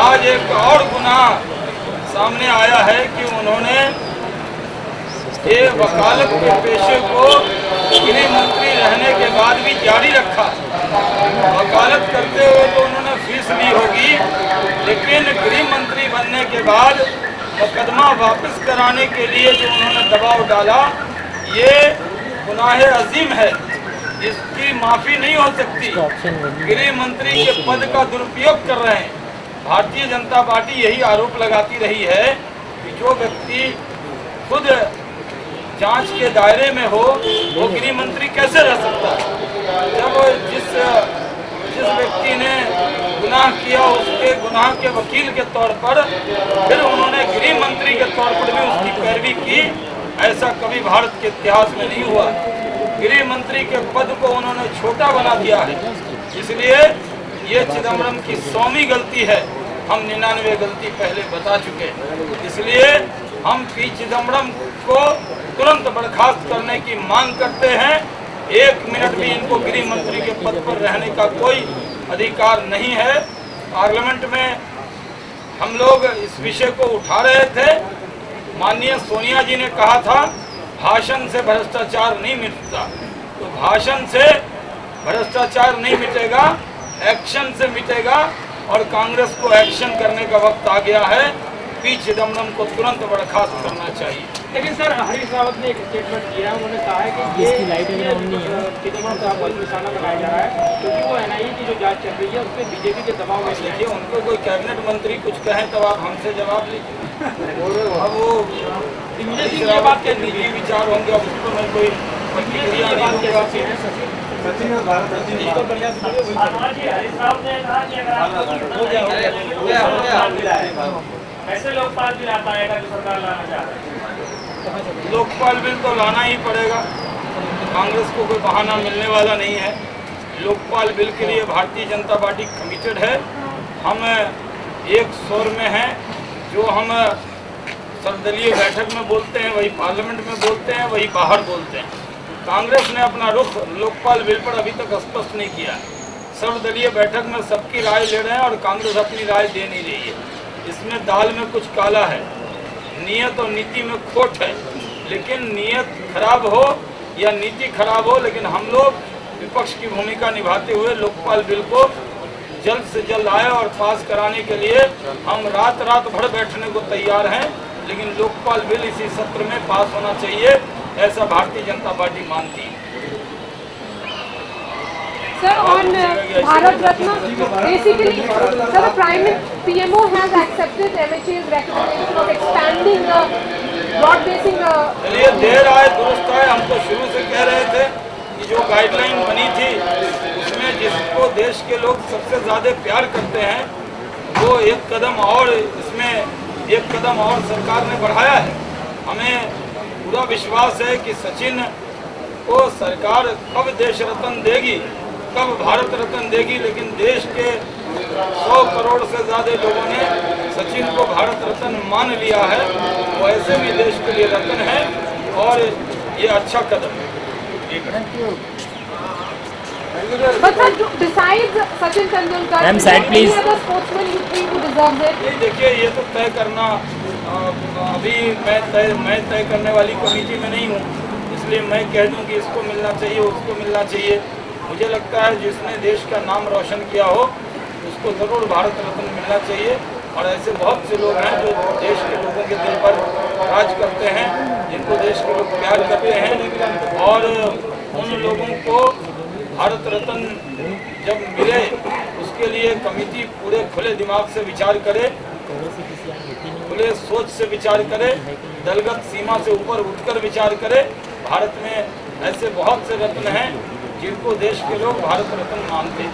आज एक और गुनाह सामने आया है कि उन्होंने ये वकालत के पेशे को गृह मंत्री रहने के बाद भी जारी रखा। वकालत करते हुए तो उन्होंने फीस ली होगी, लेकिन गृह मंत्री बनने के बाद मुकदमा वापस कराने के लिए जो उन्होंने दबाव डाला, ये गुनाह अजीम है, इसकी माफी नहीं हो सकती। गृह मंत्री के पद का दुरुपयोग कर रहे हैं। भारतीय जनता पार्टी यही आरोप लगाती रही है कि जो व्यक्ति खुद जांच के दायरे में हो वो गृह मंत्री कैसे रह सकता है। जब जिस व्यक्ति ने गुनाह किया उसके गुनाह के वकील के तौर पर फिर उन्होंने गृह मंत्री के तौर पर भी उसकी पैरवी की, ऐसा कभी भारत के इतिहास में नहीं हुआ। गृह मंत्री के पद को उन्होंने छोटा बना दिया है। इसलिए ये चिदम्बरम की 100वीं गलती है। हम 99 गलती पहले बता चुके हैं। इसलिए हम पी चिदम्बरम को तुरंत बर्खास्त करने की मांग करते हैं। 1 मिनट भी इनको गृह मंत्री के पद पर रहने का कोई अधिकार नहीं है। पार्लियामेंट में हम लोग इस विषय को उठा रहे थे। माननीय सोनिया जी ने कहा था भाषण से भ्रष्टाचार नहीं मिटता, तो भाषण से भ्रष्टाचार नहीं मिटेगा, एक्शन से मिटेगा। और कांग्रेस को एक्शन करने का वक्त आ गया है। पी चिदम्बरम को तुरंत बर्खास्त करना चाहिए। लेकिन सर, हरीश रावत ने एक स्टेटमेंट दिया है। उन्होंने कहा है कि ये चिदम्बरम साहब पर निशाना लगाया जा रहा है क्योंकि वो एनआईए की जो जांच चल रही है उसमें बीजेपी के दबाव में देखिए, उनको कोई कैबिनेट मंत्री कुछ कहें तब आप हमसे जवाब लीजिए। अब वो बात के निजी विचार होंगे, अब उस पर मैं कोई प्रतिक्रिया नहीं दूंगा। ऐसे लोकपाल बिल आता है जो सरकार लाना चाह रही है। लोकपाल बिल तो लाना ही पड़ेगा। कांग्रेस को कोई बहाना मिलने वाला नहीं है। लोकपाल बिल के लिए भारतीय जनता पार्टी कमिटेड है। हम एक स्वर में हैं। जो हम सर्वदलीय बैठक में बोलते हैं वही पार्लियामेंट में बोलते हैं, वही बाहर बोलते हैं। कांग्रेस ने अपना रुख लोकपाल बिल पर अभी तक स्पष्ट नहीं किया। सर्वदलीय बैठक में सबकी राय ले रहे हैं और कांग्रेस अपनी राय दे नहीं रही है। इसमें दाल में कुछ काला है, नीयत और नीति में खोट है। लेकिन नीयत खराब हो या नीति खराब हो, लेकिन हम लोग विपक्ष की भूमिका निभाते हुए लोकपाल बिल को जल्द से जल्द आए और पास कराने के लिए हम रात भर बैठने को तैयार हैं। लेकिन लोकपाल बिल इसी सत्र में पास होना चाहिए, ऐसा भारतीय जनता पार्टी मानती है। Sir, on Bharat Ratna, basically, sir, the PMO has accepted MHA's recommendation of expanding broad-basing. चलिए, देर आए दुरुस्त आए। हम तो शुरू से कह रहे थे कि जो गाइडलाइन बनी थी उसमें जिसको देश के लोग सबसे ज़्यादा प्यार करते हैं वो एक कदम और सरकार ने बढ़ाया है। हमें पूरा विश्वास है कि सचिन को सरकार कब देश रत्न देगी, कब भारत रत्न देगी, लेकिन देश के 100 करोड़ से ज़्यादा लोगों ने सचिन को भारत रत्न मान लिया है। वो ऐसे भी देश के लिए रत्न है और ये अच्छा कदम है। But sir, besides Sachin Tendulkar, any other sportsman you think who deserves it? देखिए, ये तो तय करना अभी मैं तय करने वाली कमेटी में नहीं हूँ, इसलिए मैं कह दूँ कि इसको मिलना चाहिए, उसको मिलना चाहिए। मुझे लगता है जिसने देश का नाम रोशन किया हो उसको ज़रूर भारत रत्न मिलना चाहिए। और ऐसे बहुत से लोग हैं जो देश के लोगों के दिल पर राज करते हैं, जिनको देश के लोग प्यार करते हैं। और उन लोगों को भारत रत्न जब मिले उसके लिए कमेटी पूरे खुले दिमाग से विचार करे, खुले सोच से विचार करे, दलगत सीमा से ऊपर उठकर विचार करे। भारत में ऐसे बहुत से रत्न हैं जिनको देश के लोग भारत रत्न मानते हैं।